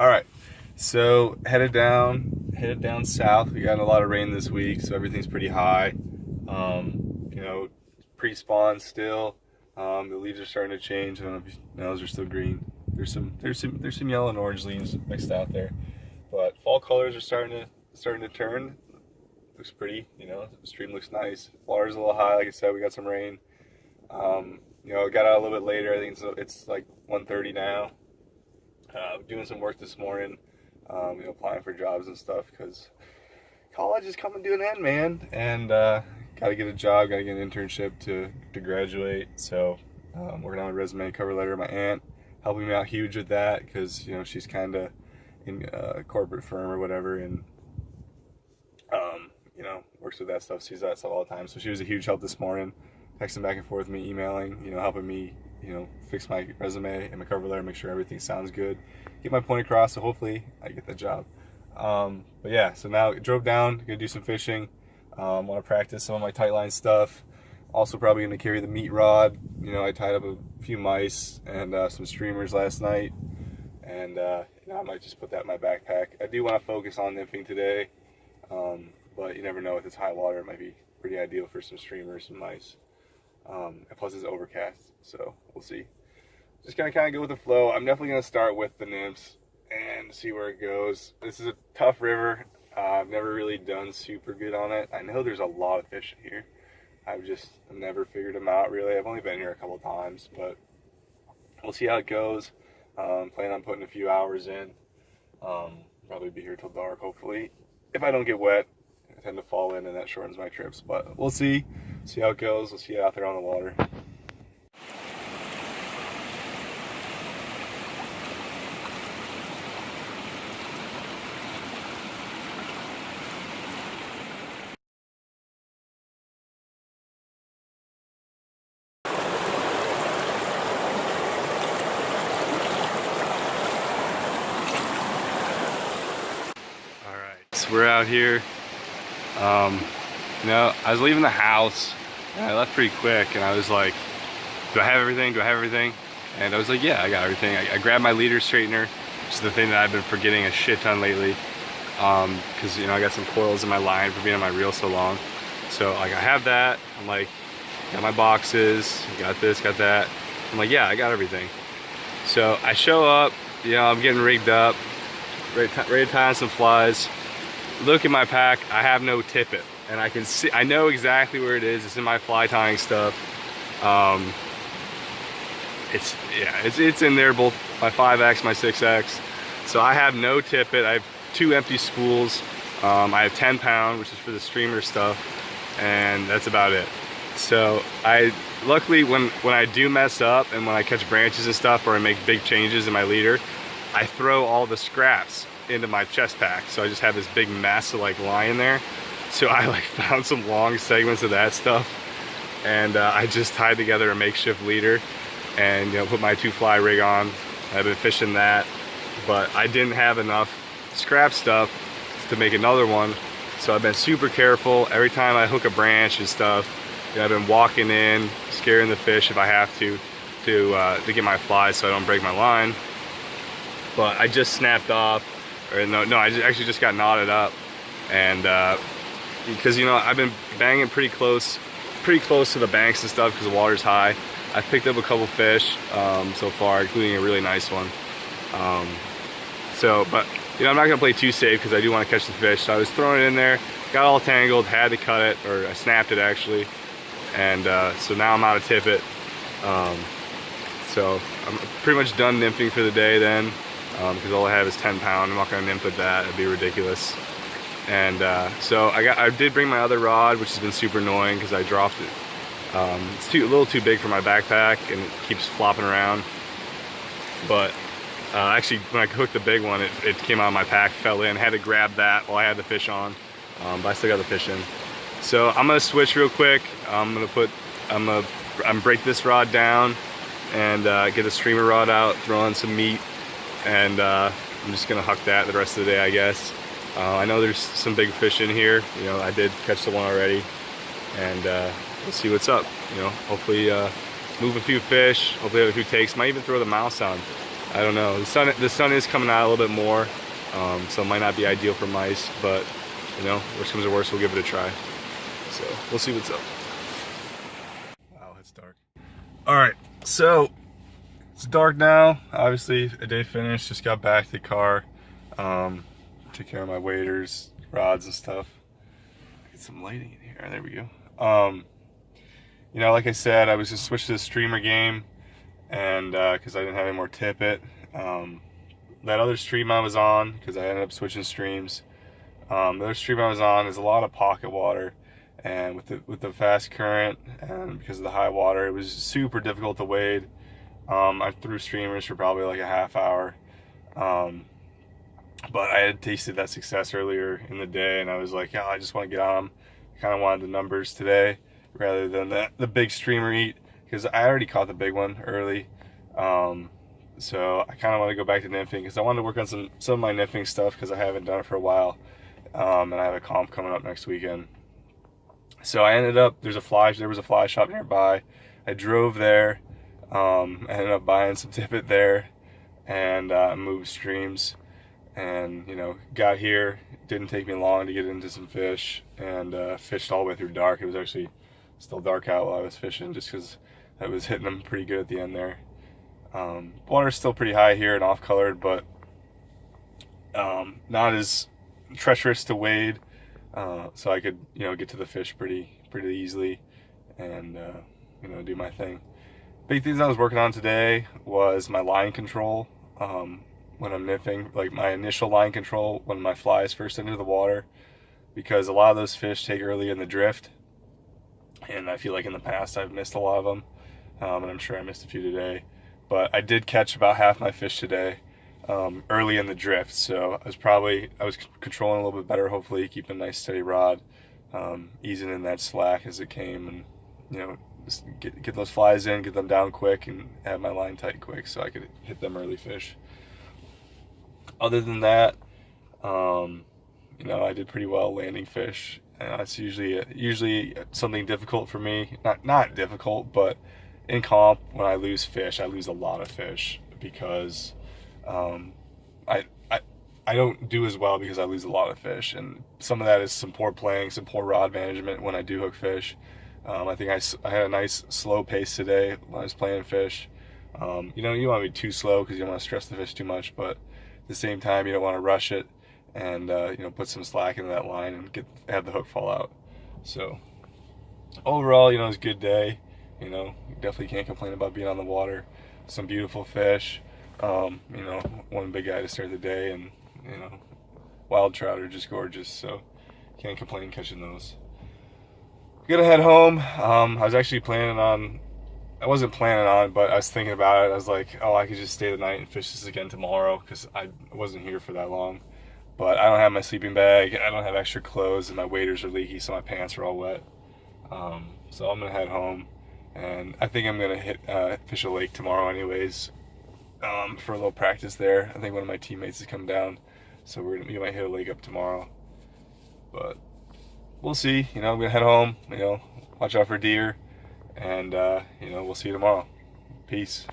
All right, so headed down south. We got a lot of rain this week, so everything's pretty high. You know, pre-spawn still. The leaves are starting to change. I don't know if you know, those are still green. There's some yellow and orange leaves mixed out there, but fall colors are starting to turn. Looks pretty. You know, the stream looks nice. Water's a little high. Like I said, we got some rain. It got out a little bit later. I think it's like 1:30 now. Doing some work this morning, applying for jobs and stuff because college is coming to an end, man. And got to get a job, got to get an internship to graduate. So working on my resume, cover letter. My aunt helping me out huge with that because she's kind of in a corporate firm or whatever, and works with that stuff, sees that stuff all the time. So she was a huge help this morning, texting back and forth with me, emailing, helping me, fix my resume and my cover letter, make sure everything sounds good, get my point across. So hopefully I get the job. But yeah, so now drove down, gonna do some fishing. Want to practice some of my tight line stuff. Also probably gonna carry the meat rod. I tied up a few mice and some streamers last night, and I might just put that in my backpack. I do want to focus on nymphing today. But you never know, with this high water, it might be pretty ideal for some streamers and mice. And plus it's overcast, so we'll see. Just gonna kind of go with the flow. I'm definitely gonna start with the nymphs and see where it goes. This is a tough river. I've never really done super good on it. I know there's a lot of fish in here. I've never figured them out really. I've only been here a couple times, but we'll see how it goes. Plan on putting a few hours in. Probably be here till dark, hopefully. If I don't get wet, I tend to fall in, and that shortens my trips. But we'll see how it goes. We'll see it out there on the water. All right, so we're out here. I was leaving the house, and I left pretty quick, and I was like, do I have everything? Do I have everything? And I was like, yeah, I got everything. I grabbed my leader straightener, which is the thing that I've been forgetting a shit ton lately, because I got some coils in my line for being on my reel so long. So like I have that. I'm like, got my boxes, got this, got that. I'm like, yeah, I got everything. So I show up, I'm getting rigged up, ready to tie on some flies. Look at my pack, I have no tippet, and I know exactly where it is. It's in my fly tying stuff. It's in there, both my 5X, my 6X. So I have no tippet. I have 2 empty spools. I have 10 pound, which is for the streamer stuff, and that's about it. So luckily when I do mess up and when I catch branches and stuff, or I make big changes in my leader, I throw all the scraps into my chest pack. So I just have this big mess of lie in there. So I found some long segments of that stuff, and I just tied together a makeshift leader and put my 2-fly rig on. I've been fishing that, but I didn't have enough scrap stuff to make another one. So I've been super careful every time I hook a branch and stuff. I've been walking in, scaring the fish if I have to get my flies so I don't break my line. But I just snapped off, or no, I actually just got knotted up, and because I've been banging pretty close to the banks and stuff because the water's high. I've picked up a couple fish so far, including a really nice one. But I'm not gonna play too safe because I do want to catch the fish. So I was throwing it in there, got all tangled, had to cut it, or I snapped it actually, and so now I'm out of tippet. So I'm pretty much done nymphing for the day then, because all I have is 10 pound. I'm not gonna nymph with that; it'd be ridiculous. And so I did bring my other rod, which has been super annoying because I dropped it. It's a little too big for my backpack, and it keeps flopping around. But actually, when I hooked the big one, it came out of my pack, fell in. Had to grab that while I had the fish on, but I still got the fish in. So I'm gonna switch real quick. I'm gonna break this rod down and get a streamer rod out, throw on some meat, and I'm just gonna huck that the rest of the day, I guess. I know there's some big fish in here. I did catch the one already, and we'll see what's up. Hopefully move a few fish, hopefully have a few takes. Might even throw the mouse on. I don't know. The sun is coming out a little bit more, so it might not be ideal for mice, but you know, worst comes to worst, we'll give it a try. So we'll see what's up. Wow, it's dark. All right, so it's dark now. Obviously, a day finished. Just got back to the car. Took care of my waders, rods, and stuff. Get some lighting in here. There we go. You know, like I said, I was just switched to the streamer game, and because I didn't have any more tippet. That other stream I was on, because I ended up switching streams. The other stream I was on is a lot of pocket water, and with the fast current and because of the high water, it was super difficult to wade. I threw streamers for probably like a half hour, but I had tasted that success earlier in the day, and I was like, yeah, I just want to get on them. I kind of wanted the numbers today rather than the big streamer eat, because I already caught the big one early. So I kind of want to go back to nymphing because I wanted to work on some of my nymphing stuff because I haven't done it for a while. And I have a comp coming up next weekend. So I ended up, there was a fly shop nearby. I drove there, ended up buying some tippet there, and moved streams. And, you know, got here, didn't take me long to get into some fish, and fished all the way through dark. It was actually still dark out while I was fishing just because I was hitting them pretty good at the end there. Water's still pretty high here and off-colored, but not as treacherous to wade, so I could, you know, get to the fish pretty easily and you know, do my thing. Big things I was working on today was my line control when I'm nymphing, like my initial line control when my flies first enter the water, because a lot of those fish take early in the drift, and I feel like in the past I've missed a lot of them, and I'm sure I missed a few today, but I did catch about half my fish today early in the drift, so I was controlling a little bit better, hopefully keeping a nice steady rod, easing in that slack as it came, and you know, just get those flies in, get them down quick, and have my line tight quick so I could hit them early fish. Other than that, you know, I did pretty well landing fish. That's usually something difficult for me. Not difficult, but in comp, when I lose fish, I lose a lot of fish because I don't do as well because I lose a lot of fish, and some of that is some poor playing, some poor rod management when I do hook fish. I think I had a nice slow pace today when I was playing fish. You know, you don't want to be too slow because you don't want to stress the fish too much, but at the same time, you don't want to rush it and you know, put some slack into that line and have the hook fall out. So overall, you know, it was a good day. You know, definitely can't complain about being on the water. Some beautiful fish. You know, one big guy to start the day, and you know, wild trout are just gorgeous, so can't complain catching those. Gonna head home. I was actually I wasn't planning on, but I was thinking about it. I was like, oh, I could just stay the night and fish this again tomorrow because I wasn't here for that long. But I don't have my sleeping bag, I don't have extra clothes, and my waders are leaky, so my pants are all wet. So I'm gonna head home, and I think I'm gonna fish a lake tomorrow anyways, for a little practice there. I think one of my teammates is coming down, so we might hit a lake up tomorrow. But we'll see. You know, I'm gonna head home. You know, watch out for deer, and you know, we'll see you tomorrow. Peace.